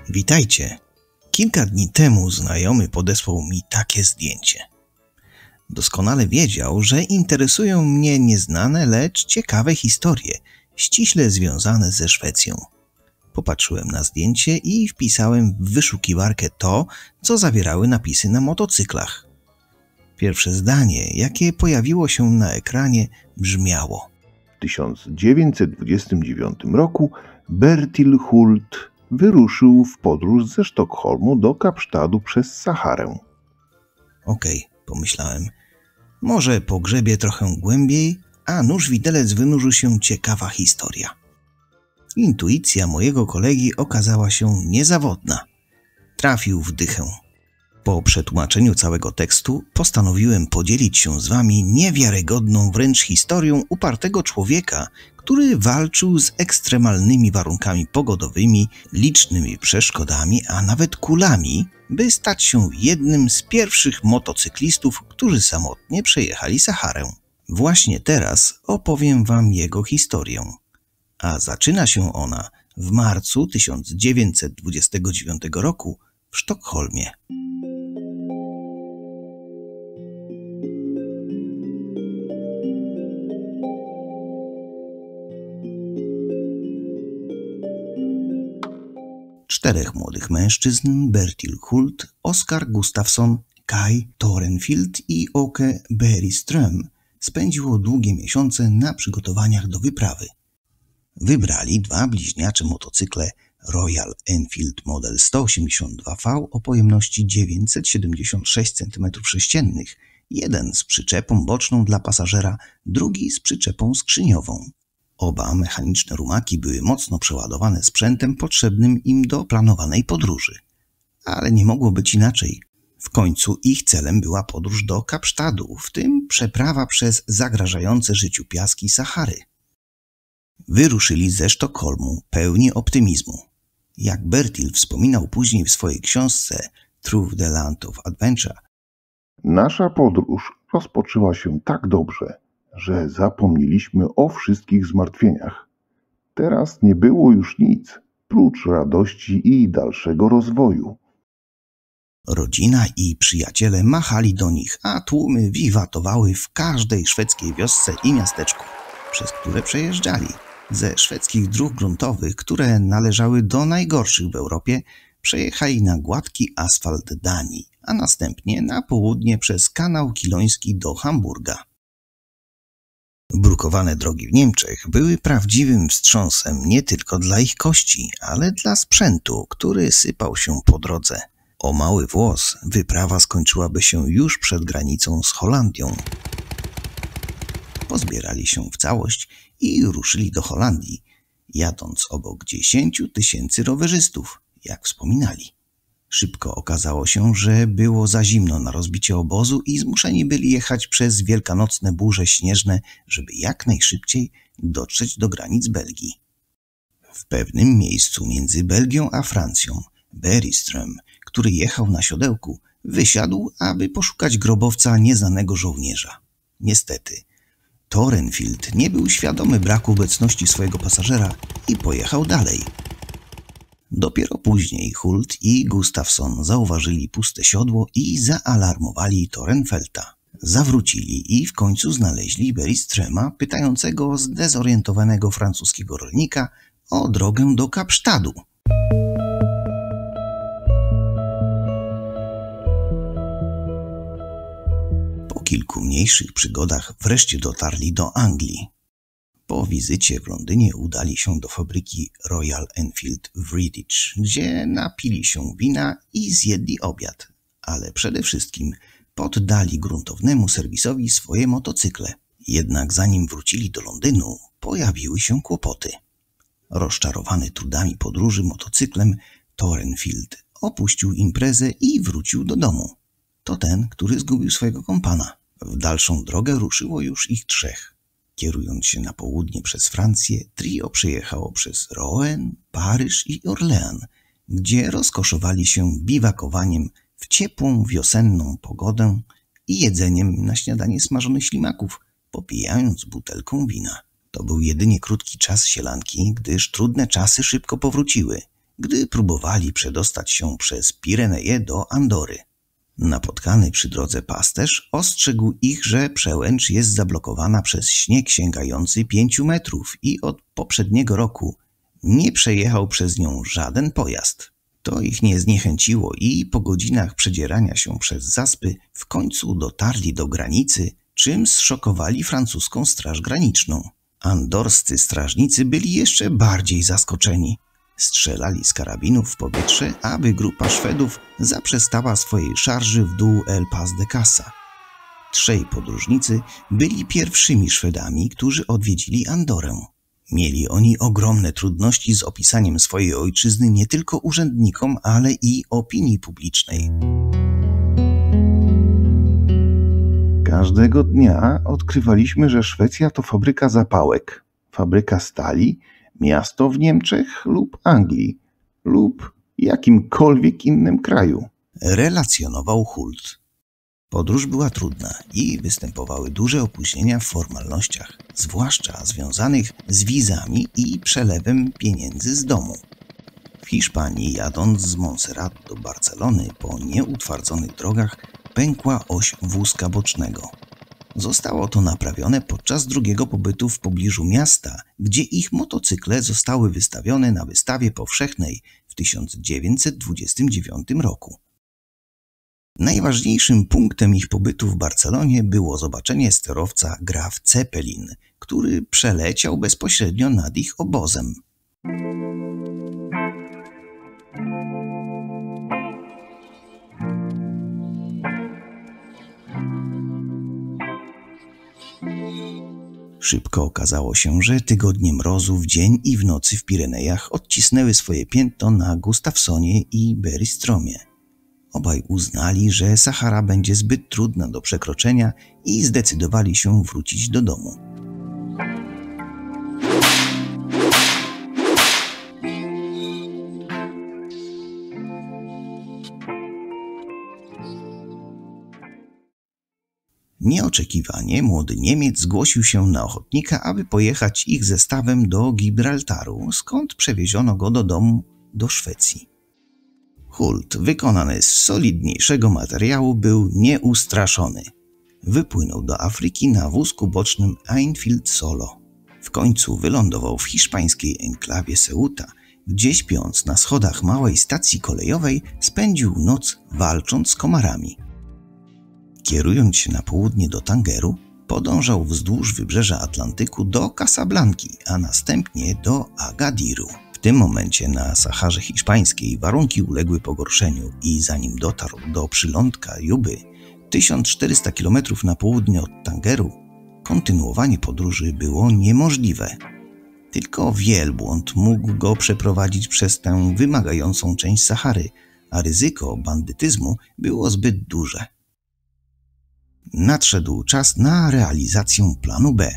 Witajcie. Kilka dni temu znajomy podesłał mi takie zdjęcie. Doskonale wiedział, że interesują mnie nieznane, lecz ciekawe historie, ściśle związane ze Szwecją. Popatrzyłem na zdjęcie i wpisałem w wyszukiwarkę to, co zawierały napisy na motocyklach. Pierwsze zdanie, jakie pojawiło się na ekranie, brzmiało: w 1929 roku Bertil Hult wyruszył w podróż ze Sztokholmu do Kapsztadu przez Saharę. Okej, pomyślałem. Może pogrzebię trochę głębiej, a nuż widelec wynurzył się ciekawa historia. Intuicja mojego kolegi okazała się niezawodna. Trafił w dychę. Po przetłumaczeniu całego tekstu postanowiłem podzielić się z wami niewiarygodną wręcz historią upartego człowieka, który walczył z ekstremalnymi warunkami pogodowymi, licznymi przeszkodami, a nawet kulami, by stać się jednym z pierwszych motocyklistów, którzy samotnie przejechali Saharę. Właśnie teraz opowiem wam jego historię. A zaczyna się ona w marcu 1929 roku w Sztokholmie. Czterech młodych mężczyzn, Bertil Hult, Oskar Gustafsson, Kai Torenfield i Åke Bergström, spędziło długie miesiące na przygotowaniach do wyprawy. Wybrali dwa bliźniacze motocykle Royal Enfield Model 182V o pojemności 976 cm3, jeden z przyczepą boczną dla pasażera, drugi z przyczepą skrzyniową. Oba mechaniczne rumaki były mocno przeładowane sprzętem potrzebnym im do planowanej podróży. Ale nie mogło być inaczej. W końcu ich celem była podróż do Kapsztadu, w tym przeprawa przez zagrażające życiu piaski Sahary. Wyruszyli ze Sztokholmu pełni optymizmu. Jak Bertil wspominał później w swojej książce Through the Land of Adventure: nasza podróż rozpoczęła się tak dobrze, że zapomnieliśmy o wszystkich zmartwieniach. Teraz nie było już nic, prócz radości i dalszego rozwoju. Rodzina i przyjaciele machali do nich, a tłumy wiwatowały w każdej szwedzkiej wiosce i miasteczku, przez które przejeżdżali. Ze szwedzkich dróg gruntowych, które należały do najgorszych w Europie, przejechali na gładki asfalt Danii, a następnie na południe przez kanał Kiloński do Hamburga. Brukowane drogi w Niemczech były prawdziwym wstrząsem nie tylko dla ich kości, ale dla sprzętu, który sypał się po drodze. O mały włos wyprawa skończyłaby się już przed granicą z Holandią. Pozbierali się w całość i ruszyli do Holandii, jadąc obok 10 000 rowerzystów, jak wspominali. Szybko okazało się, że było za zimno na rozbicie obozu i zmuszeni byli jechać przez wielkanocne burze śnieżne, żeby jak najszybciej dotrzeć do granic Belgii. W pewnym miejscu między Belgią a Francją Bergström, który jechał na siodełku, wysiadł, aby poszukać grobowca nieznanego żołnierza. Niestety, Torenfield nie był świadomy braku obecności swojego pasażera i pojechał dalej. Dopiero później Hult i Gustafsson zauważyli puste siodło i zaalarmowali Torenfeldta. Zawrócili i w końcu znaleźli Bergströma pytającego zdezorientowanego francuskiego rolnika o drogę do Kapsztadu. Po kilku mniejszych przygodach wreszcie dotarli do Anglii. Po wizycie w Londynie udali się do fabryki Royal Enfield w Redditch, gdzie napili się wina i zjedli obiad, ale przede wszystkim poddali gruntownemu serwisowi swoje motocykle. Jednak zanim wrócili do Londynu, pojawiły się kłopoty. Rozczarowany trudami podróży motocyklem, Torenfield opuścił imprezę i wrócił do domu. To ten, który zgubił swojego kompana. W dalszą drogę ruszyło już ich trzech. Kierując się na południe przez Francję, trio przejechało przez Rouen, Paryż i Orlean, gdzie rozkoszowali się biwakowaniem w ciepłą wiosenną pogodę i jedzeniem na śniadanie smażonych ślimaków popijając butelką wina. To był jedynie krótki czas sielanki, gdyż trudne czasy szybko powróciły, gdy próbowali przedostać się przez Pireneje do Andory. Napotkany przy drodze pasterz ostrzegł ich, że przełęcz jest zablokowana przez śnieg sięgający 5 metrów i od poprzedniego roku nie przejechał przez nią żaden pojazd. To ich nie zniechęciło i po godzinach przedzierania się przez zaspy w końcu dotarli do granicy, czym zszokowali francuską straż graniczną. Andorscy strażnicy byli jeszcze bardziej zaskoczeni. Strzelali z karabinów w powietrze, aby grupa Szwedów zaprzestała swojej szarży w dół El Pas de Casa. 3 podróżnicy byli pierwszymi Szwedami, którzy odwiedzili Andorę. Mieli oni ogromne trudności z opisaniem swojej ojczyzny nie tylko urzędnikom, ale i opinii publicznej. Każdego dnia odkrywaliśmy, że Szwecja to fabryka zapałek, fabryka stali, miasto w Niemczech lub Anglii, lub jakimkolwiek innym kraju. Relacjonował Hult. Podróż była trudna i występowały duże opóźnienia w formalnościach, zwłaszcza związanych z wizami i przelewem pieniędzy z domu. W Hiszpanii, jadąc z Montserrat do Barcelony po nieutwardzonych drogach, pękła oś wózka bocznego. Zostało to naprawione podczas drugiego pobytu w pobliżu miasta, gdzie ich motocykle zostały wystawione na wystawie powszechnej w 1929 roku. Najważniejszym punktem ich pobytu w Barcelonie było zobaczenie sterowca Graf Zeppelin, który przeleciał bezpośrednio nad ich obozem. Szybko okazało się, że tygodnie mrozu w dzień i w nocy w Pirenejach odcisnęły swoje piętno na Gustafsonie i Berystromie. Obaj uznali, że Sahara będzie zbyt trudna do przekroczenia i zdecydowali się wrócić do domu. Nieoczekiwanie młody Niemiec zgłosił się na ochotnika, aby pojechać ich zestawem do Gibraltaru, skąd przewieziono go do domu do Szwecji. Hult, wykonany z solidniejszego materiału, był nieustraszony. Wypłynął do Afryki na wózku bocznym Einfield Solo. W końcu wylądował w hiszpańskiej enklawie Ceuta, gdzie śpiąc na schodach małej stacji kolejowej spędził noc walcząc z komarami. Kierując się na południe do Tangeru, podążał wzdłuż wybrzeża Atlantyku do Casablanki, a następnie do Agadiru. W tym momencie na Saharze Hiszpańskiej warunki uległy pogorszeniu i zanim dotarł do przylądka Juby, 1400 km na południe od Tangeru, kontynuowanie podróży było niemożliwe. Tylko wielbłąd mógł go przeprowadzić przez tę wymagającą część Sahary, a ryzyko bandytyzmu było zbyt duże. Nadszedł czas na realizację planu B.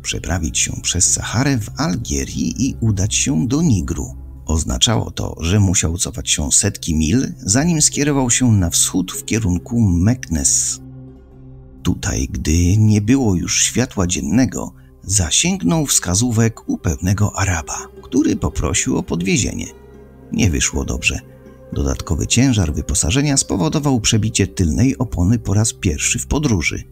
Przeprawić się przez Saharę w Algierii i udać się do Nigru. Oznaczało to, że musiał cofać się setki mil, zanim skierował się na wschód w kierunku Meknes. Tutaj, gdy nie było już światła dziennego, zasięgnął wskazówek u pewnego Araba, który poprosił o podwiezienie. Nie wyszło dobrze. Dodatkowy ciężar wyposażenia spowodował przebicie tylnej opony po raz pierwszy w podróży.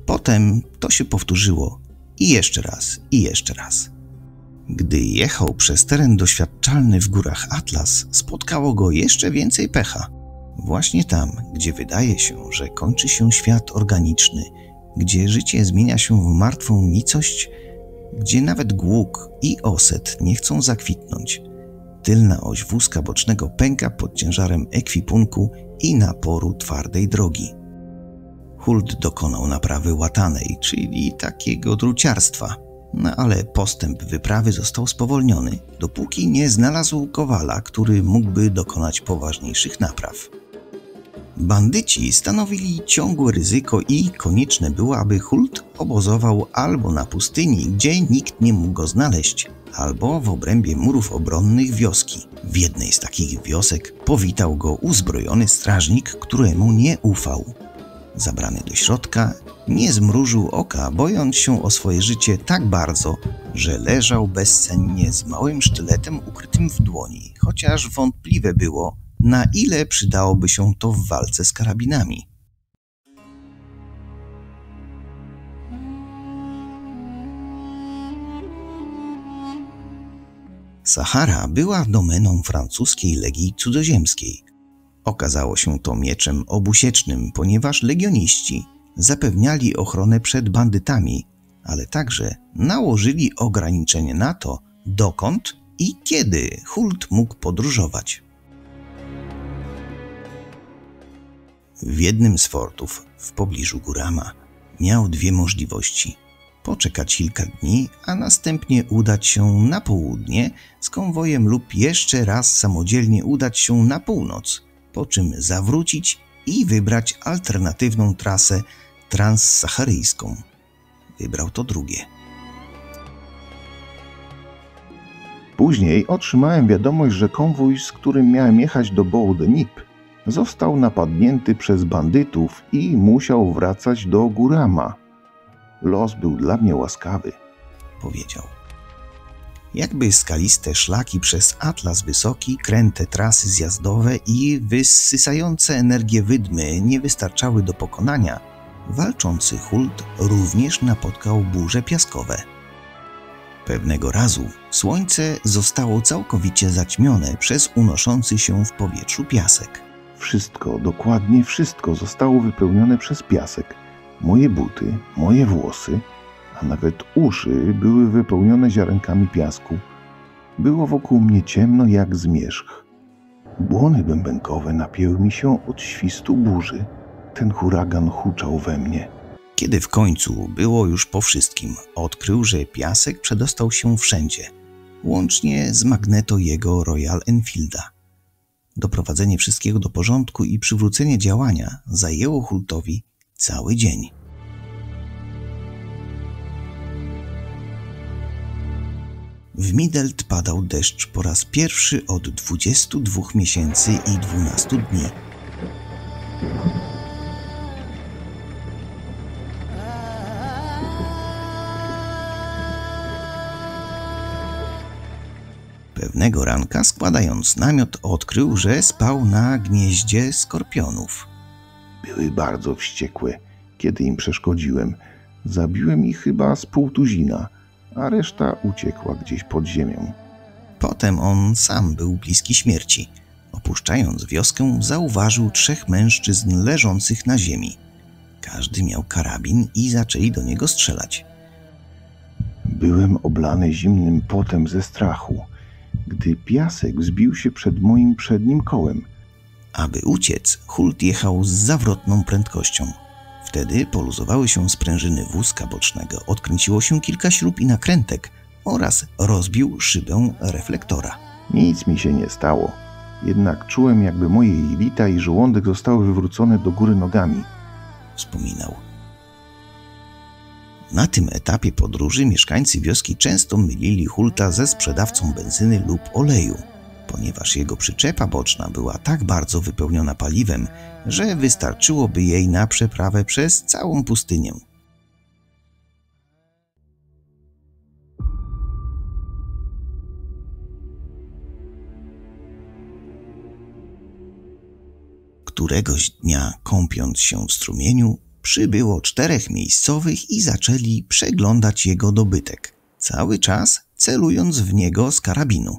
Potem to się powtórzyło i jeszcze raz, i jeszcze raz. Gdy jechał przez teren doświadczalny w górach Atlas, spotkało go jeszcze więcej pecha. Właśnie tam, gdzie wydaje się, że kończy się świat organiczny, gdzie życie zmienia się w martwą nicość, gdzie nawet głuk i oset nie chcą zakwitnąć, tylna oś wózka bocznego pęka pod ciężarem ekwipunku i naporu twardej drogi. Hult dokonał naprawy łatanej, czyli takiego druciarstwa, ale postęp wyprawy został spowolniony, dopóki nie znalazł kowala, który mógłby dokonać poważniejszych napraw. Bandyci stanowili ciągłe ryzyko i konieczne było, aby Hult obozował albo na pustyni, gdzie nikt nie mógł go znaleźć, albo w obrębie murów obronnych wioski. W jednej z takich wiosek powitał go uzbrojony strażnik, któremu nie ufał. Zabrany do środka, nie zmrużył oka, bojąc się o swoje życie tak bardzo, że leżał bezsennie z małym sztyletem ukrytym w dłoni, chociaż wątpliwe było, na ile przydałoby się to w walce z karabinami. Sahara była domeną francuskiej Legii Cudzoziemskiej. Okazało się to mieczem obusiecznym, ponieważ legioniści zapewniali ochronę przed bandytami, ale także nałożyli ograniczenie na to, dokąd i kiedy Hult mógł podróżować. W jednym z fortów w pobliżu Gurama miał dwie możliwości: poczekać kilka dni, a następnie udać się na południe z konwojem lub jeszcze raz samodzielnie udać się na północ, po czym zawrócić i wybrać alternatywną trasę transsaharyjską. Wybrał to drugie. Później otrzymałem wiadomość, że konwój, z którym miałem jechać do Boudenip, został napadnięty przez bandytów i musiał wracać do Gurama. Los był dla mnie łaskawy, powiedział. Jakby skaliste szlaki przez Atlas Wysoki, kręte trasy zjazdowe i wysysające energię wydmy nie wystarczały do pokonania, walczący Hult również napotkał burze piaskowe. Pewnego razu słońce zostało całkowicie zaćmione przez unoszący się w powietrzu piasek. Wszystko, dokładnie wszystko zostało wypełnione przez piasek. Moje buty, moje włosy, a nawet uszy były wypełnione ziarenkami piasku. Było wokół mnie ciemno jak zmierzch. Błony bębenkowe napięły mi się od świstu burzy. Ten huragan huczał we mnie. Kiedy w końcu było już po wszystkim, odkrył, że piasek przedostał się wszędzie, łącznie z magneto jego Royal Enfielda. Doprowadzenie wszystkiego do porządku i przywrócenie działania zajęło Hultowi cały dzień. W Midelt padał deszcz po raz pierwszy od 22 miesięcy i 12 dni. Pewnego ranka, składając namiot, odkrył, że spał na gnieździe skorpionów. Były bardzo wściekłe, kiedy im przeszkodziłem. Zabiłem ich chyba z pół tuzina, a reszta uciekła gdzieś pod ziemią. Potem on sam był bliski śmierci. Opuszczając wioskę, zauważył 3 mężczyzn leżących na ziemi. Każdy miał karabin i zaczęli do niego strzelać. Byłem oblany zimnym potem ze strachu, gdy piasek wzbił się przed moim przednim kołem. Aby uciec, Hult jechał z zawrotną prędkością. Wtedy poluzowały się sprężyny wózka bocznego, odkręciło się kilka śrub i nakrętek oraz rozbił szybę reflektora. Nic mi się nie stało, jednak czułem, jakby moje jelita i żołądek zostały wywrócone do góry nogami, wspominał. Na tym etapie podróży mieszkańcy wioski często mylili Hulta ze sprzedawcą benzyny lub oleju, ponieważ jego przyczepa boczna była tak bardzo wypełniona paliwem, że wystarczyłoby jej na przeprawę przez całą pustynię. Któregoś dnia, kąpiąc się w strumieniu, przybyło 4 miejscowych i zaczęli przeglądać jego dobytek, cały czas celując w niego z karabinu.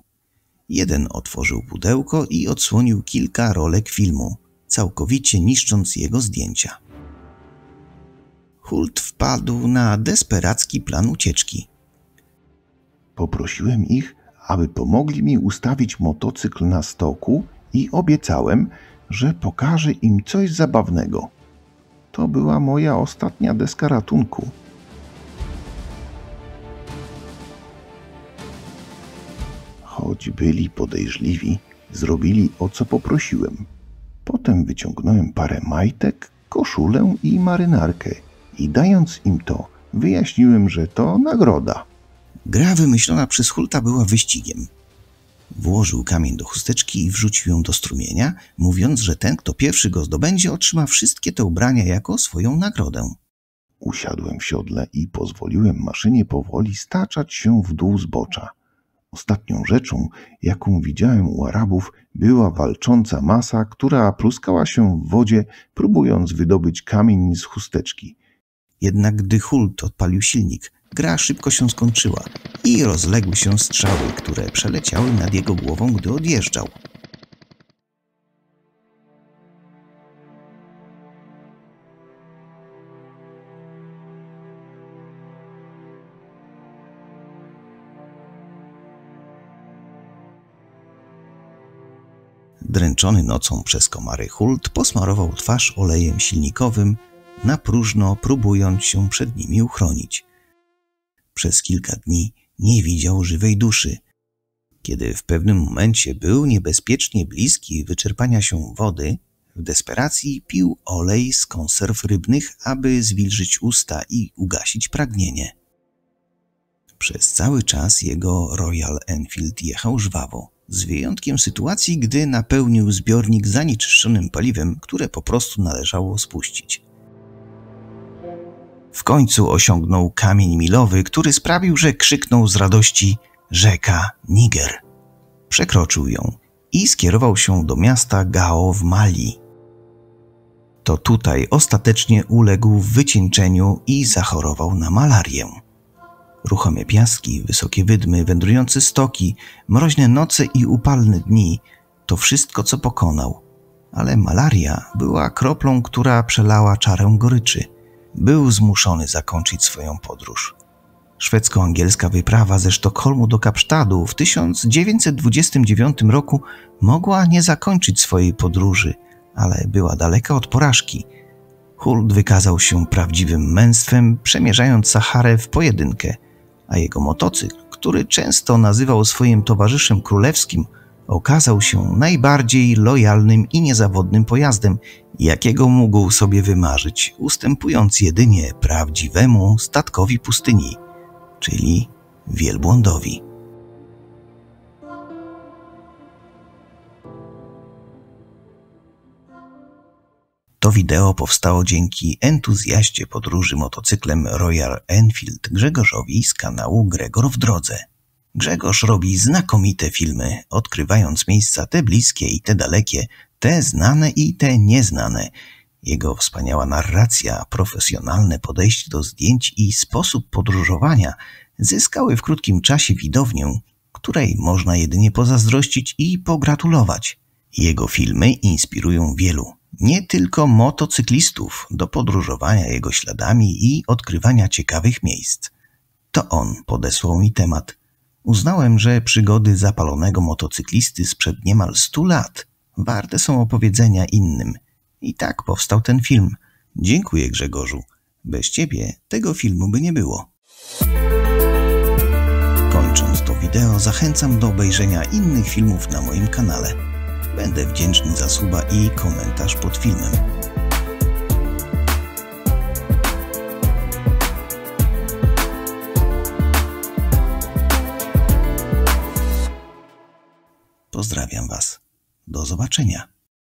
Jeden otworzył pudełko i odsłonił kilka rolek filmu, całkowicie niszcząc jego zdjęcia. Hult wpadł na desperacki plan ucieczki. Poprosiłem ich, aby pomogli mi ustawić motocykl na stoku i obiecałem, że pokażę im coś zabawnego. To była moja ostatnia deska ratunku. Choć byli podejrzliwi, zrobili, o co poprosiłem. Potem wyciągnąłem parę majtek, koszulę i marynarkę i dając im to, wyjaśniłem, że to nagroda. Gra wymyślona przez Hulta była wyścigiem. Włożył kamień do chusteczki i wrzucił ją do strumienia, mówiąc, że ten, kto pierwszy go zdobędzie, otrzyma wszystkie te ubrania jako swoją nagrodę. Usiadłem w siodle i pozwoliłem maszynie powoli staczać się w dół zbocza. Ostatnią rzeczą, jaką widziałem u Arabów, była walcząca masa, która pluskała się w wodzie, próbując wydobyć kamień z chusteczki. Jednak gdy Hult odpalił silnik, gra szybko się skończyła i rozległy się strzały, które przeleciały nad jego głową, gdy odjeżdżał. Dręczony nocą przez komary Hult posmarował twarz olejem silnikowym, na próżno próbując się przed nimi uchronić. Przez kilka dni nie widział żywej duszy. Kiedy w pewnym momencie był niebezpiecznie bliski wyczerpania się wody, w desperacji pił olej z konserw rybnych, aby zwilżyć usta i ugasić pragnienie. Przez cały czas jego Royal Enfield jechał żwawo, z wyjątkiem sytuacji, gdy napełnił zbiornik zanieczyszczonym paliwem, które po prostu należało spuścić. W końcu osiągnął kamień milowy, który sprawił, że krzyknął z radości: rzeka Niger. Przekroczył ją i skierował się do miasta Gao w Mali. To tutaj ostatecznie uległ wycieńczeniu i zachorował na malarię. Ruchome piaski, wysokie wydmy, wędrujące stoki, mroźne noce i upalne dni to wszystko, co pokonał. Ale malaria była kroplą, która przelała czarę goryczy. Był zmuszony zakończyć swoją podróż. Szwedzko-angielska wyprawa ze Sztokholmu do Kapsztadu w 1929 roku mogła nie zakończyć swojej podróży, ale była daleka od porażki. Hult wykazał się prawdziwym męstwem, przemierzając Saharę w pojedynkę, a jego motocykl, który często nazywał swoim towarzyszem królewskim, okazał się najbardziej lojalnym i niezawodnym pojazdem, jakiego mógł sobie wymarzyć, ustępując jedynie prawdziwemu statkowi pustyni, czyli wielbłądowi. To wideo powstało dzięki entuzjaście podróży motocyklem Royal Enfield Grzegorzowi z kanału Gregor w drodze. Grzegorz robi znakomite filmy, odkrywając miejsca te bliskie i te dalekie, te znane i te nieznane. Jego wspaniała narracja, profesjonalne podejście do zdjęć i sposób podróżowania zyskały w krótkim czasie widownię, której można jedynie pozazdrościć i pogratulować. Jego filmy inspirują wielu, nie tylko motocyklistów, do podróżowania jego śladami i odkrywania ciekawych miejsc. To on podesłał mi temat. Uznałem, że przygody zapalonego motocyklisty sprzed niemal 100 lat warte są opowiedzenia innym. I tak powstał ten film. Dziękuję, Grzegorzu. Bez ciebie tego filmu by nie było. Kończąc to wideo, zachęcam do obejrzenia innych filmów na moim kanale. Będę wdzięczny za suba i komentarz pod filmem. Pozdrawiam Was. Do zobaczenia.